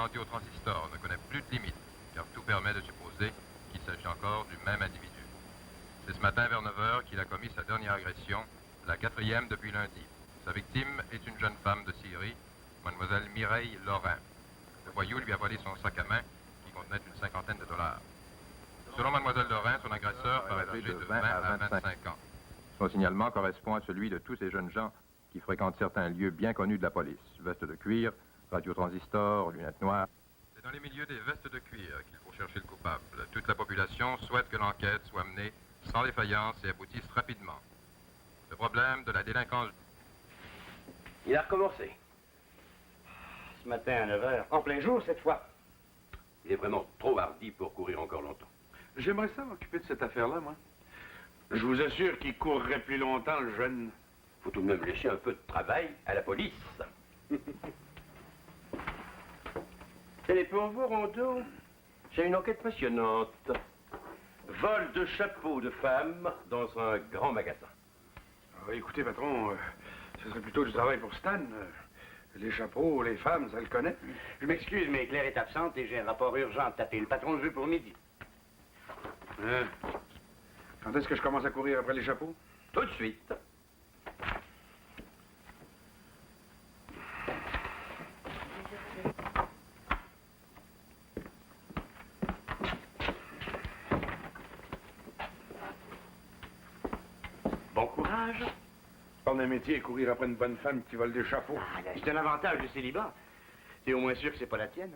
radiotransistor ne connaît plus de limites, car tout permet de supposer qu'il s'agit encore du même individu. C'est ce matin vers 9 heures qu'il a commis sa dernière agression, la 4e depuis lundi. Sa victime est une jeune femme de Syrie, mademoiselle Mireille Lorrain. Le voyou lui a volé son sac à main qui contenait une cinquantaine de dollars. Selon mademoiselle Lorrain, son agresseur paraît âgé de 20 à 25 ans. Son signalement correspond à celui de tous ces jeunes gens qui fréquentent certains lieux bien connus de la police. Veste de cuir, radiotransistor, lunettes noires. C'est dans les milieux des vestes de cuir qu'il faut chercher le coupable. Toute la population souhaite que l'enquête soit menée sans défaillance et aboutisse rapidement. Le problème de la délinquance... Il a recommencé. Ce matin à 9 h, en plein jour cette fois. Il est vraiment trop hardi pour courir encore longtemps. J'aimerais ça m'occuper de cette affaire-là, moi. Je vous assure qu'il courrait plus longtemps, le jeune. Faut tout de même laisser un peu de travail à la police. Tenez, pour vous, Rondeau, j'ai une enquête passionnante. Vol de chapeaux de femmes dans un grand magasin. Ah, écoutez, patron, ce serait plutôt du travail pour Stan. Les chapeaux, les femmes, ça le connaît. Je m'excuse, mais Claire est absente et j'ai un rapport urgent à taper. Le patron le veut pour midi. Hein? Quand est-ce que je commence à courir après les chapeaux? Tout de suite. Bon courage. Pas d'un métier, courir après une bonne femme qui vole des chapeaux. Ah, c'est un avantage du célibat. T'es au moins sûr que c'est pas la tienne.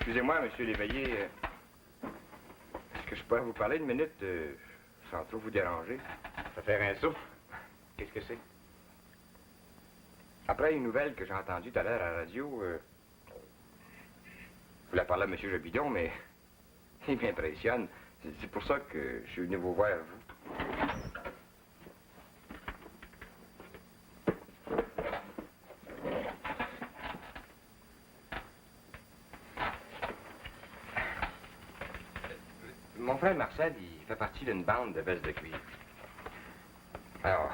Excusez-moi, monsieur l'éveillé. Est-ce que je pourrais vous parler une minute sans trop vous déranger? Ça fait un saut. Qu'est-ce que c'est? Après une nouvelle que j'ai entendue tout à l'heure à la radio, je voulais parler à monsieur Jobidon, mais il m'impressionne. C'est pour ça que je suis venu vous voir, vous. Mon frère Marcel, il fait partie d'une bande de vestes de cuir. Alors,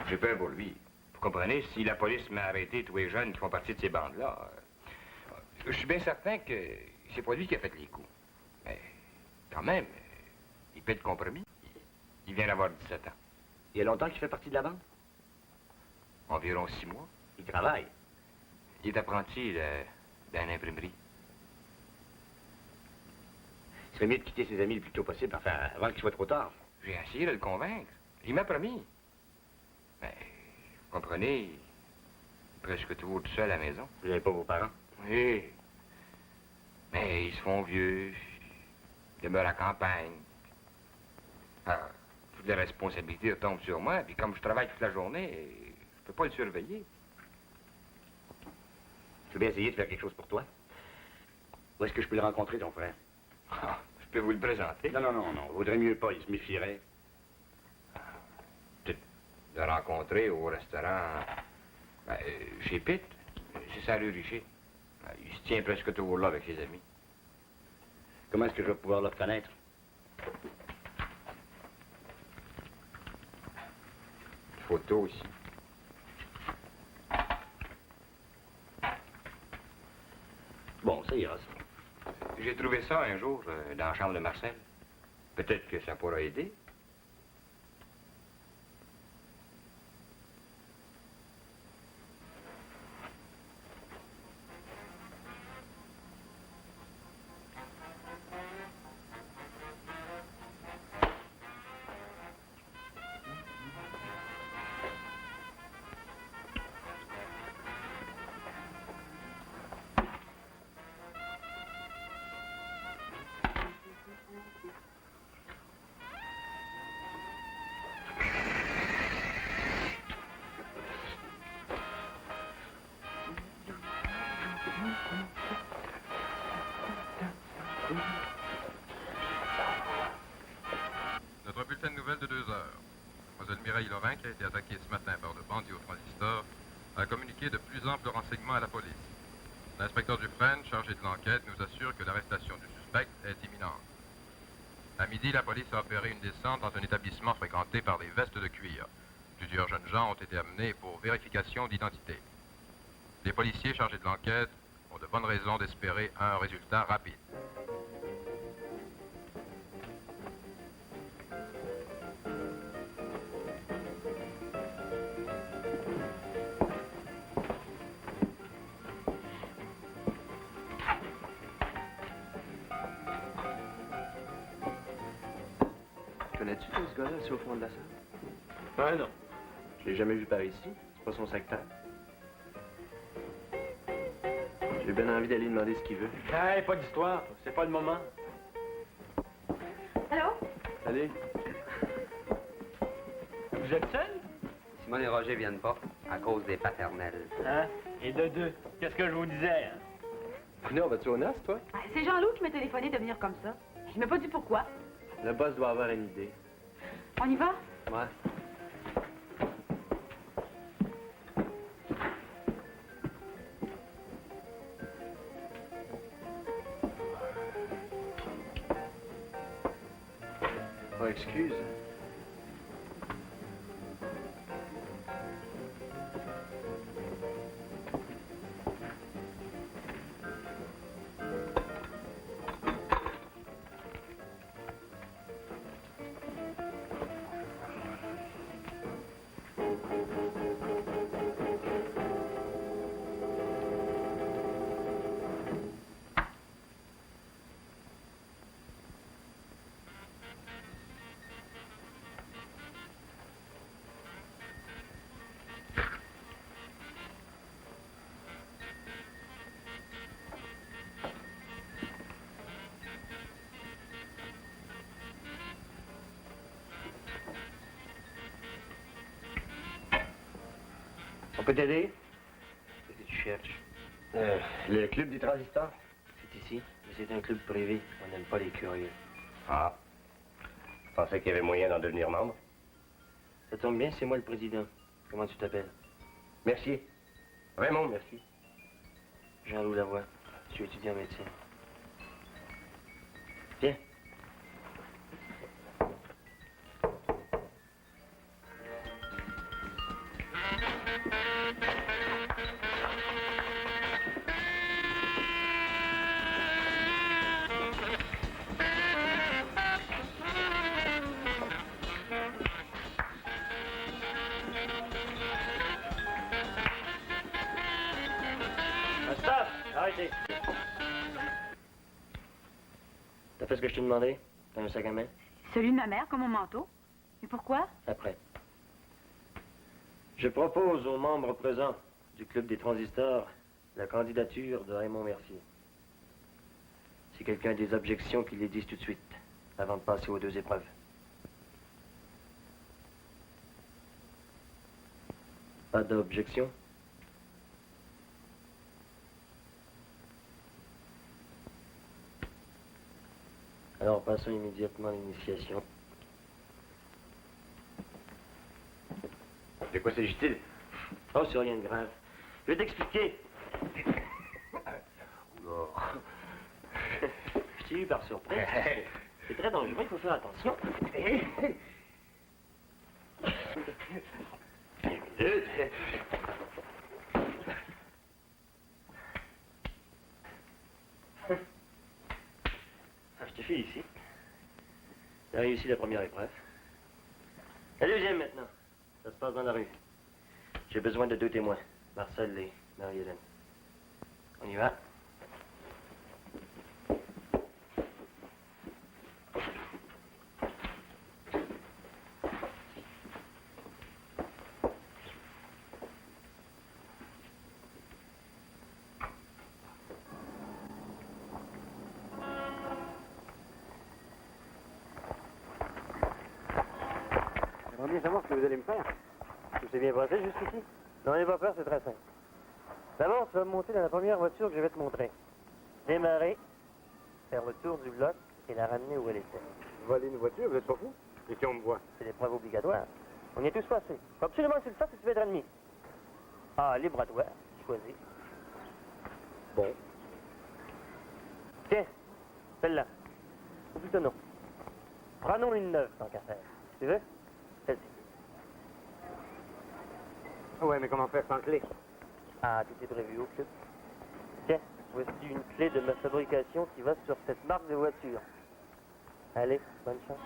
j'ai peur pour lui. Vous comprenez, si la police m'a arrêté tous les jeunes qui font partie de ces bandes-là, je suis bien certain que c'est pas lui qui a fait les coups. Mais quand même, il peut être compromis. Il vient d'avoir 17 ans. Il y a longtemps qu'il fait partie de la bande? Environ 6 mois. Il travaille. Il est apprenti dans une imprimerie. Il serait mieux de quitter ses amis le plus tôt possible, enfin, avant qu'il soit trop tard. J'ai essayé de le convaincre. Il m'a promis. Mais, vous comprenez, il est presque toujours tout seul à la maison. Vous n'avez pas vos parents? Oui. Mais ils se font vieux. Ils demeurent à la campagne. Alors, toutes les responsabilités tombent sur moi. Puis comme je travaille toute la journée, je peux pas le surveiller. Je veux bien essayer de faire quelque chose pour toi. Où est-ce que je peux le rencontrer, ton frère? Ah, je peux vous le présenter. Non. Vaudrait mieux pas, il se méfierait. De le rencontrer au restaurant chez Pitt. C'est ça, rue Richer. Il se tient presque toujours là avec ses amis. Comment est-ce que je vais pouvoir le reconnaître? Photo aussi. Bon, ça ira, ça. J'ai trouvé ça un jour dans la chambre de Marcel. Peut-être que ça pourra aider. Notre bulletin de nouvelles de 2 heures. Mademoiselle Mireille Lorrain, qui a été attaquée ce matin par le bandit au transistor, a communiqué de plus amples renseignements à la police. L'inspecteur Dufresne, chargé de l'enquête, nous assure que l'arrestation du suspect est imminente. À midi, la police a opéré une descente dans un établissement fréquenté par des vestes de cuir. Plusieurs jeunes gens ont été amenés pour vérification d'identité. Les policiers chargés de l'enquête ont de bonnes raisons d'espérer un résultat rapide. Connais-tu ce gars-là, assis au fond de la salle? Ah non. Je l'ai jamais vu par ici. C'est pas son secteur. J'ai bien envie d'aller demander ce qu'il veut. Hey, pas d'histoire. C'est pas le moment. Allô? Allez. Vous êtes seul? Simone et Roger viennent pas à cause des paternels. Hein? Et de deux. Qu'est-ce que je vous disais, hein? Venez, vas-tu au NAS, toi? Ah, c'est Jean-Loup qui m'a téléphoné de venir comme ça. Il m'a pas dit pourquoi. Le boss doit avoir une idée. On y va? Ouais. Oh, excuse. On peut t'aider? Qu'est-ce que tu cherches? Le club des transistors? C'est ici, mais c'est un club privé. On n'aime pas les curieux. Ah. Je pensais qu'il y avait moyen d'en devenir membre. Ça tombe bien, c'est moi le président. Comment tu t'appelles? Merci. Vraiment, merci. Jean-Loup Lavoie. Je suis étudiant en médecine. Viens. Stop! Arrêtez! T'as fait ce que je t'ai demandé? T'as un sac à main? Celui de ma mère, comme mon manteau. Mais pourquoi? Après. Je propose aux membres présents du Club des Transistors la candidature de Raymond Mercier. Si quelqu'un a des objections, qu'il les dise tout de suite, avant de passer aux 2 épreuves. Pas d'objection? Alors, passons immédiatement à l'initiation. De quoi s'agit-il? Oh, c'est rien de grave. Je vais t'expliquer. Oh. Je t'ai eu par surprise. C'est très dangereux, il faut faire attention. Je te félicite. Tu as réussi la première épreuve. La deuxième maintenant. Ça se passe dans la rue. J'ai besoin de 2 témoins. Marcel et Marie-Hélène. On y va? J'aimerais bien savoir ce que vous allez me faire. Tout s'est bien passé jusqu'ici? Non, n'ayez pas peur, c'est très simple. D'abord, tu vas monter dans la première voiture que je vais te montrer. Démarrer. faire le tour du bloc et la ramener où elle était. Voler une voiture, vous êtes pas fou? Et qui on me voit? C'est l'épreuve obligatoire. On y est tous passés. Faut absolument que tu le fasses si tu veux être admis. Ah, libre à toi. Choisis. Bon. Tiens, celle-là. Ou plutôt non. Prenons une neuve, tant qu'à faire. Tu veux? Celle-ci. Ouais, mais comment faire sans clé? Ah, tout est prévu au club. Tiens, voici une clé de ma fabrication qui va sur cette marque de voiture. Allez, bonne chance.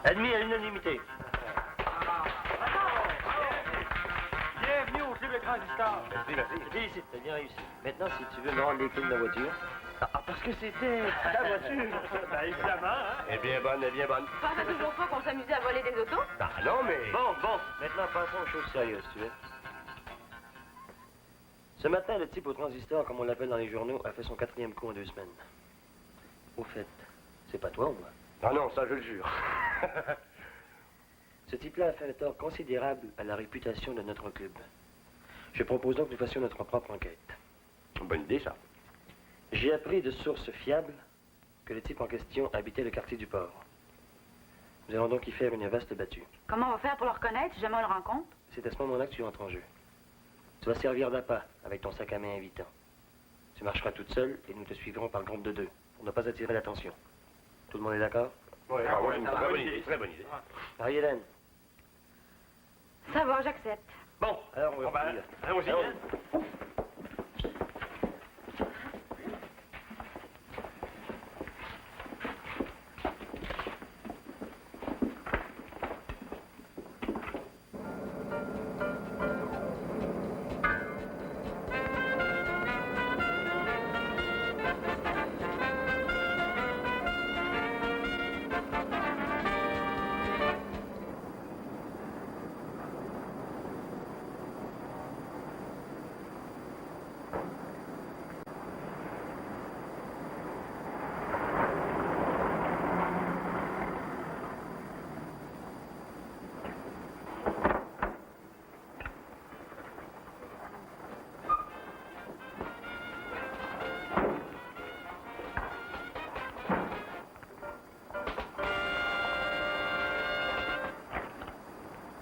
Admis à l'unanimité. Bienvenue au club de transistor. Je te félicite, t'as bien réussi. Maintenant, si tu veux me rendre les clés de ma voiture. Ah, parce que c'était ta voiture. Ben, évidemment, hein? Elle est bien bonne, elle est bien bonne. Tu pensais toujours pas qu'on s'amusait à voler des autos? Ah non, mais... Bon. Maintenant, passons aux choses sérieuses, tu veux. Ce matin, le type au transistor, comme on l'appelle dans les journaux, a fait son 4e coup en 2 semaines. Au fait, c'est pas toi ou moi? Ah non, ça je le jure. Ce type-là a fait un tort considérable à la réputation de notre club. Je propose donc que nous fassions notre propre enquête. Bonne idée, ça. J'ai appris de sources fiables que le type en question habitait le quartier du port. Nous allons donc y faire une vaste battue. Comment on va faire pour le reconnaître si jamais on le rencontre? C'est à ce moment-là que tu entres en jeu. Tu vas servir d'appât avec ton sac à main invitant. Tu marcheras toute seule et nous te suivrons par groupe de 2 pour ne pas attirer l'attention. Tout le monde est d'accord? Oui, ah, ouais, c'est une très bonne idée, très bonne idée. Marie-Hélène. Ça va, j'accepte. Bon, alors on va partir. Allons-y.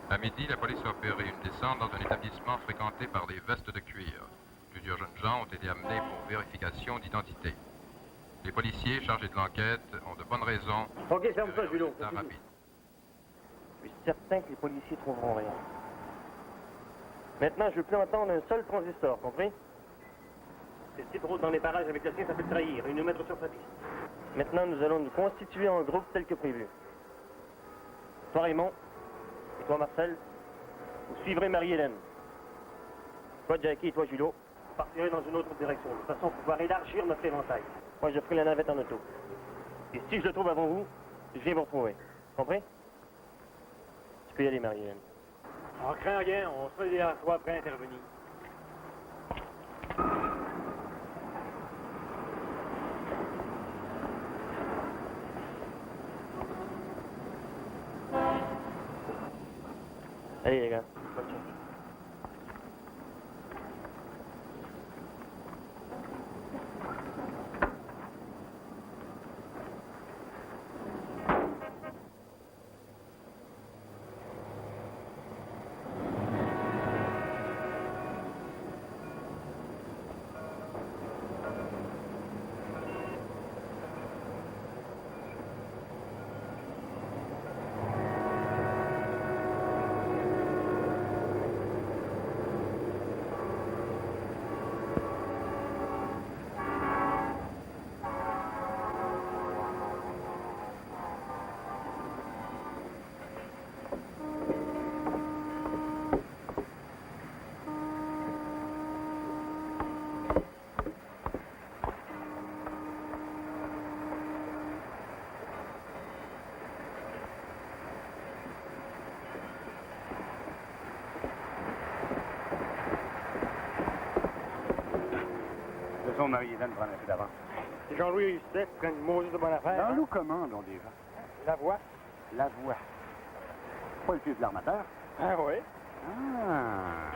À midi, la police a opéré une descente dans un établissement fréquenté par des vestes de cuir. Plusieurs jeunes gens ont été amenés pour vérification d'identité. Les policiers chargés de l'enquête ont de bonnes raisons. Ok, ferme ça, Julot. Rapide. Je suis certain que les policiers trouveront rien. Maintenant, je veux plus entendre un seul transistor, compris? Si le type roule dans les parages avec le sien, ça peut le trahir et nous mettre sur sa piste. Maintenant, nous allons nous constituer en groupe tel que prévu. Toi, Raymond, et toi, Marcel, vous suivrez Marie-Hélène. Toi, Jackie, et toi, Julot, vous partirez dans une autre direction, de façon à pouvoir élargir notre éventail. Moi, je ferai la navette en auto. Et si je le trouve avant vous, je viens vous retrouver. Compris? Tu peux y aller, Marie-Hélène. On craint rien, on sera derrière toi prêt à intervenir. Allez, les gars, bonne chance. façon, Marie-Hélène prend un peu d'avance. C'est Jean-Louis Justet qui prend une maudite de bonne affaire. Dans nous commandons déjà. La voix. La voix. Pas le fils de l'armateur. Ah oui? Ah.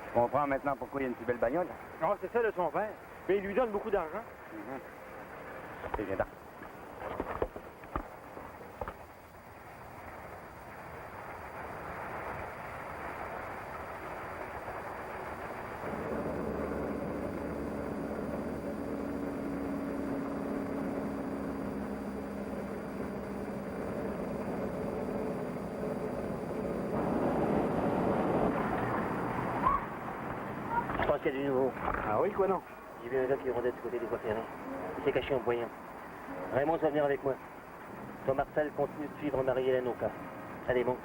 Je comprends maintenant pourquoi il y a une si belle bagnole. Non, c'est celle de son père. Mais il lui donne beaucoup d'argent. C'est bien. Je pense qu'il y a du nouveau. Ah oui, quoi non? J'ai vu un gars qui rôdait du côté des voies ferrées. Il s'est caché en voyant. Raymond, tu vas venir avec moi. Toi, Marcel, continue de suivre Marie-Hélène au cas. Allez, bon.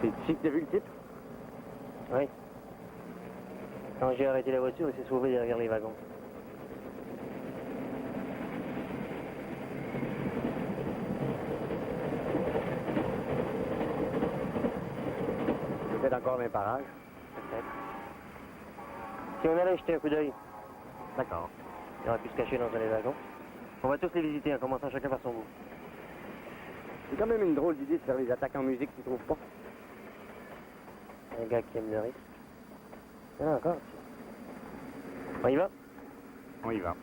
C'est ici que t'as vu le type? Oui. Quand j'ai arrêté la voiture, il s'est sauvé derrière les wagons. Peut-être encore dans les parages. Peut-être. Si on allait jeter un coup d'œil, D'accord. il aurait pu se cacher dans un des wagons. On va tous les visiter en commençant chacun par son bout. C'est quand même une drôle d'idée de faire les attaques en musique qu'ils trouvent pas. Un gars qui aime le risque. Il y en a encore. On y va? On y va.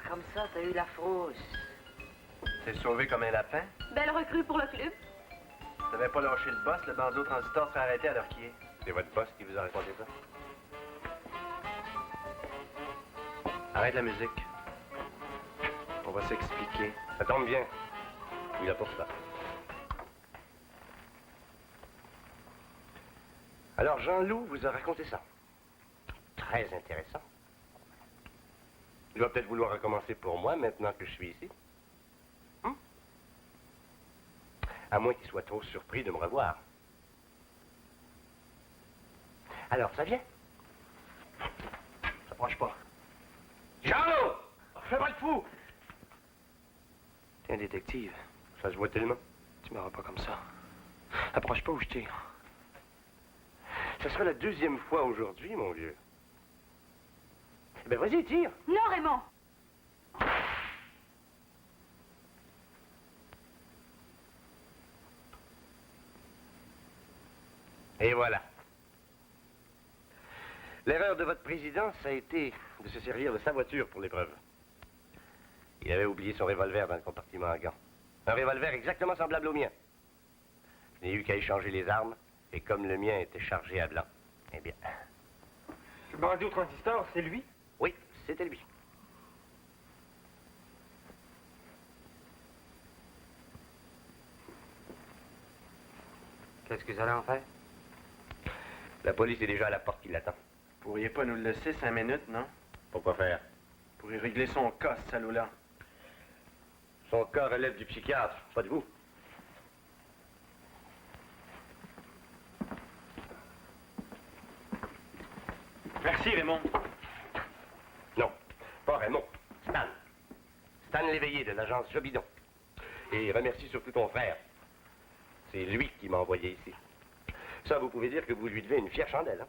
Comme ça, t'as eu la frousse. T'es sauvé comme un lapin? Belle recrue pour le club. T'avais pas lâché le boss, le bandeau transistor serait arrêté à l'heure qui est. C'est votre boss qui vous a raconté ça? Arrête la musique. On va s'expliquer. Ça tombe bien. Il a pour ça. Alors Jean-Loup vous a raconté ça. Très intéressant. Il va peut-être vouloir recommencer pour moi maintenant que je suis ici. À moins qu'il soit trop surpris de me revoir. Alors, ça vient? Ça approche pas. Jean-Loup! Fais pas le fou! T'es un détective. Ça se voit tellement. Tu m'auras pas comme ça. Approche pas où je tire. Ça sera la 2e fois aujourd'hui, mon vieux. Eh ben, vas-y, tire. Non, Raymond! Et voilà. L'erreur de votre président, ça a été de se servir de sa voiture pour l'épreuve. Il avait oublié son revolver dans le compartiment à gants. Un revolver exactement semblable au mien. Je n'ai eu qu'à échanger les armes, et comme le mien était chargé à blanc, eh bien... Le bandit au transistor, c'est lui? Oui, c'était lui. Qu'est-ce que vous allez en faire? La police est déjà à la porte qui l'attend. Pourriez pas nous le laisser 5 minutes, non? Pourquoi faire? Pour y régler son cas, ce salaud-là. Son cas relève du psychiatre, pas de vous. Merci, Raymond. Non, pas Raymond. Stan. Stan Léveillé de l'agence Jobidon. Et remercie surtout ton frère. C'est lui qui m'a envoyé ici. Ça, vous pouvez dire que vous lui devez une fière chandelle, hein?